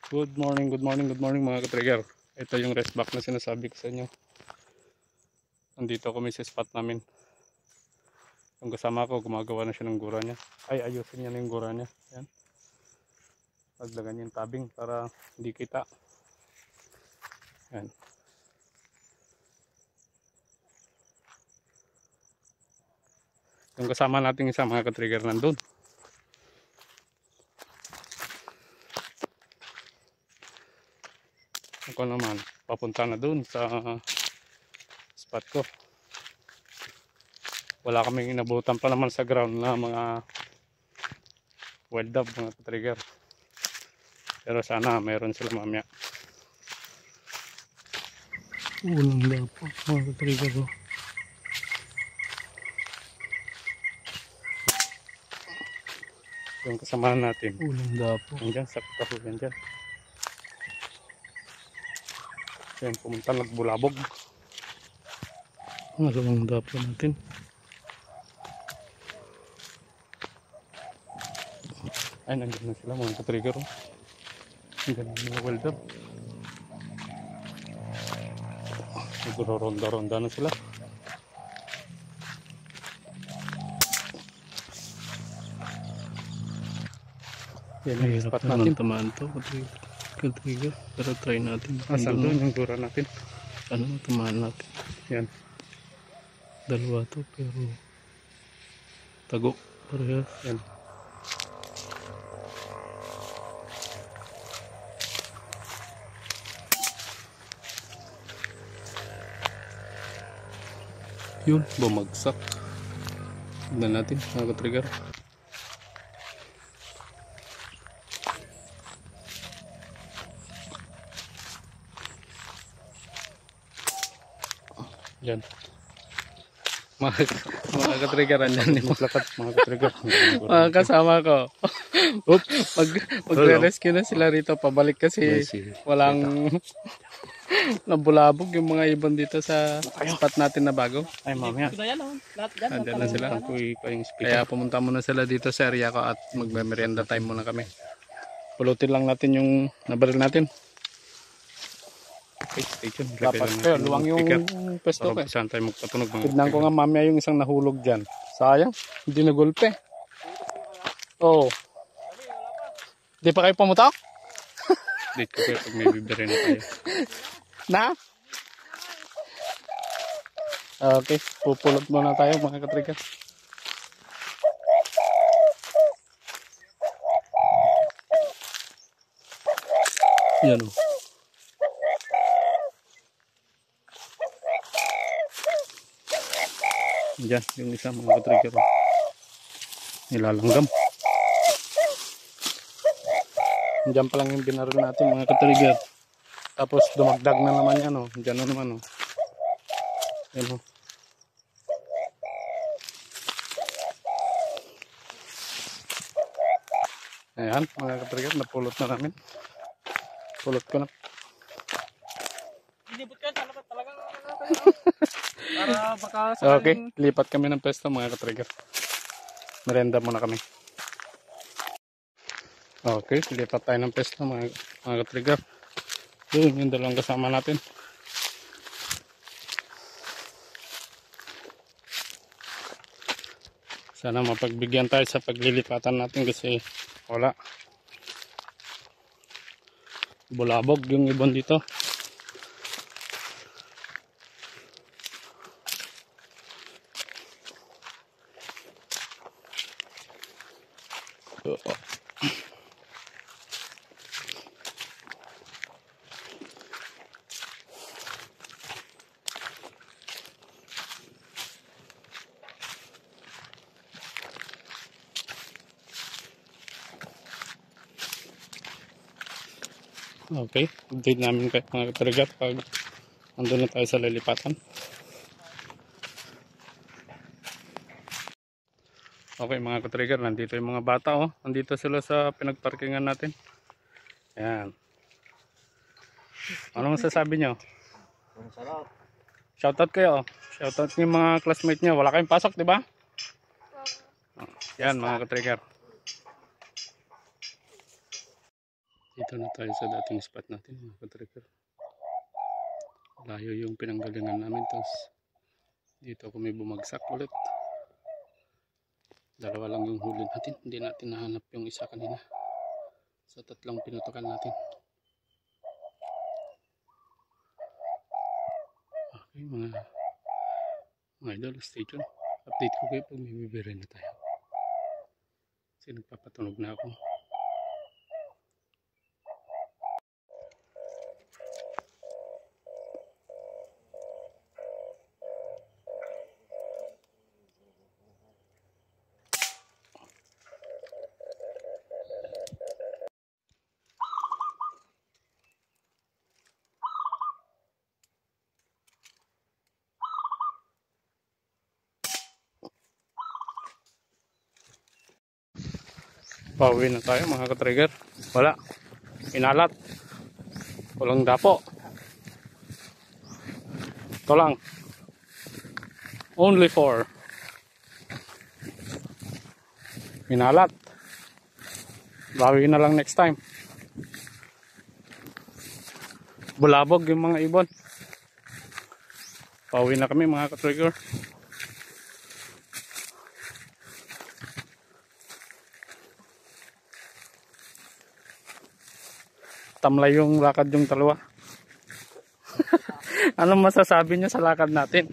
Good morning mga ka-trigger. Ito yung rest back na sinasabi ko sa inyo. Nandito kami sa spot namin. Yung kasama ko, gumagawa na siya ng gura niya. Ay, ayusin niya na yung gura niya. Yan. Pagdagan niya yung tabing para hindi kita. Yan. Yung kasama natin isa mga ka-trigger nandun. Ako naman, papunta na dun sa spot ko. Wala kaming inabutan pa naman sa ground na mga wild dove mga ka-trigger. Pero sana meron sila mamaya. Ulang dapo mga ka-trigger ko. Yung kasamahan natin. Ulang dapo. Andyan, sakta po yan dyan. Yan, pumunta nagbulabog. Ulang dapo natin. Ay, nandiyan na sila mga ka-trigger. Nandiyan na mga wild dove. Siguro ronda-ronda na sila. Yan yung spot natin. Tamaan to, ka-trigger. Pero try natin. Asan doon yung gura natin? Ano, tamaan natin. Yan. Dalawa to, pero tago. Parehas. Yan. Yun, bumagsak. Tignan natin mga ka-trigger. Yan. Mga ka-trigger, andyan yung maklakat mga ka-trigger. Mga kasama ko. Magre-rescue na sila rito. Pabalik kasi walang nabulabog yung mga ibon dito sa spot natin na bago. Ay mamaya. Andyan na sila. Kaya pumunta muna sila dito sa area ko at magme-merienda time muna kami. Pulutin lang natin yung nabaril natin. Okay, stay tuned. Luwang yung pwesto ko. Tignan ko nga mamaya yung isang nahulog dyan. Sayang, hindi nagulpe. Oo. Di pa kayo pumutok? Dito ko kayo pag may bibiri na kayo. Na? Okay, pupulot muna tayo mga ka-trigger. Yan o. Diyan, yung isa mga ka-trigger. Nilalanggam. Diyan pa lang yung binaril natin mga ka-trigger. Tapos dumagdag na naman yan o. Diyan na naman o. Yan o. Ayan mga ka-trigger, napulot na namin. Pulot ko na. Okay, lipat kami ng pwesto mga ka-trigger. Merenda muna kami. Okay, lipat tayo ng pwesto mga ka-trigger. Yun, yung dalawang kasama natin. Sana mapagbigyan tayo sa paglilipatan natin kasi wala. Bulabog yung ibon dito. Okay, update namin kayo mga ka-trigger pag andun na tayo sa lilipatan. Okay mga ka-trigger, nandito yung mga bata oh. Nandito sila sa pinagparkingan natin. Ayan. Ano masasabi nyo? Sarap. Shoutout kayo. Shoutout yung mga classmate nyo. Wala kayong pasok, di ba? Yan mga ka-trigger. Dito na tayo sa dating spot natin mga ka-trigger. Layo yung pinanggalingan namin, tapos dito kami bumagsak ulit. Dalawa lang yung huli natin, hindi natin nahanap yung isa kanina sa tatlong pinutukan natin. Okay mga idol, stay tuned. Update ko kayo pag may bibiri na tayo kasi nagpapatunog na ako. Pauwi na tayo mga ka-trigger. Wala, inalat, walang dapo. Ito lang, only 4. Inalat, bawi na lang next time. Bulabog yung mga ibon. Pauwi na kami mga ka-trigger. Tamlay yung lakad yung dalawa. Anong masasabi niyo sa lakad natin?